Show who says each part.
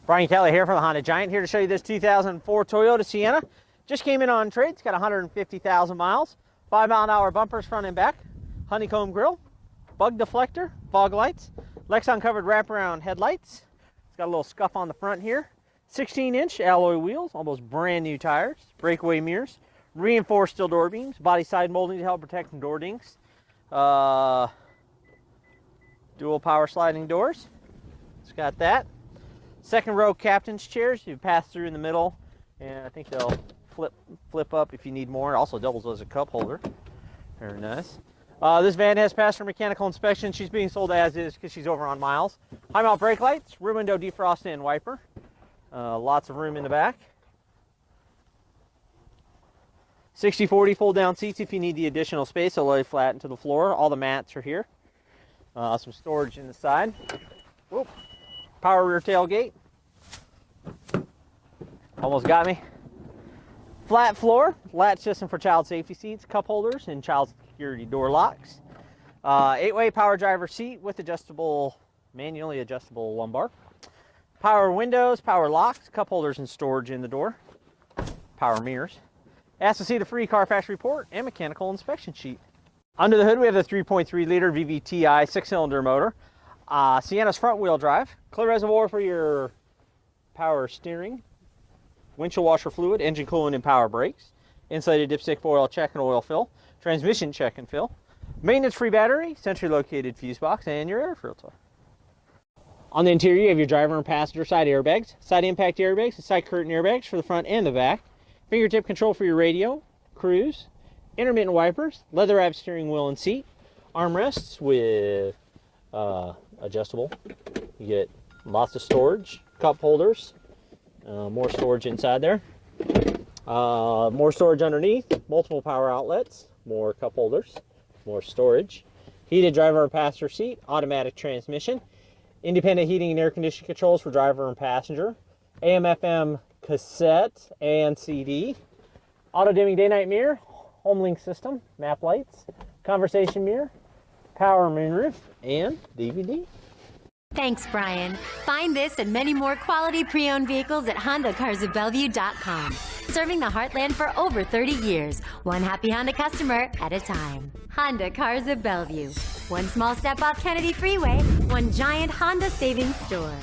Speaker 1: Brian Kelly here from the Honda Giant, here to show you this 2004 Toyota Sienna. Just came in on trade. It's got 150,000 miles, 5-mile-an-hour bumpers front and back, honeycomb grille, bug deflector, fog lights, Lexan covered wraparound headlights. It's got a little scuff on the front here, 16-inch alloy wheels, almost brand new tires, breakaway mirrors, reinforced steel door beams, body side molding to help protect from door dings, dual power sliding doors. It's got that. Second row captain's chairs. You pass through in the middle, and I think they'll flip up if you need more. It also doubles as a cup holder. Very nice. This van has passed her mechanical inspection. She's being sold as is because she's over on miles. High mount brake lights, rear window defrost and wiper. Lots of room in the back. 60/40 fold down seats if you need the additional space. They'll lay flat into the floor. All the mats are here. Some storage in the side. Whoop. Power rear tailgate. Almost got me. Flat floor, latch system for child safety seats, cup holders, and child security door locks. 8-way power driver seat with adjustable, manually adjustable lumbar. Power windows, power locks, cup holders, and storage in the door. Power mirrors. Ask to see the free CARFAX report and mechanical inspection sheet. Under the hood, we have the 3.3-liter VVTi 6-cylinder motor. Sienna's front-wheel drive, clear reservoir for your power steering, windshield washer fluid, engine coolant, and power brakes, insulated dipstick oil check and oil fill, transmission check and fill, maintenance-free battery, centrally located fuse box, and your air filter. On the interior, you have your driver and passenger side airbags, side impact airbags, and side curtain airbags for the front and the back, fingertip control for your radio, cruise, intermittent wipers, leather-wrapped steering wheel and seat, armrests with adjustable. You get lots of storage, cup holders, more storage inside there, more storage underneath, multiple power outlets, more cup holders, more storage, heated driver and passenger seat, automatic transmission, independent heating and air conditioning controls for driver and passenger, AM/FM cassette and CD, auto dimming day-night mirror, home link system, map lights, conversation mirror, power moonroof, and DVD.
Speaker 2: Thanks, Brian. Find this and many more quality pre-owned vehicles at HondaCarsOfBellevue.com. Serving the heartland for over 30 years, one happy Honda customer at a time. Honda Cars of Bellevue. One small step off Kennedy Freeway, one giant Honda savings store.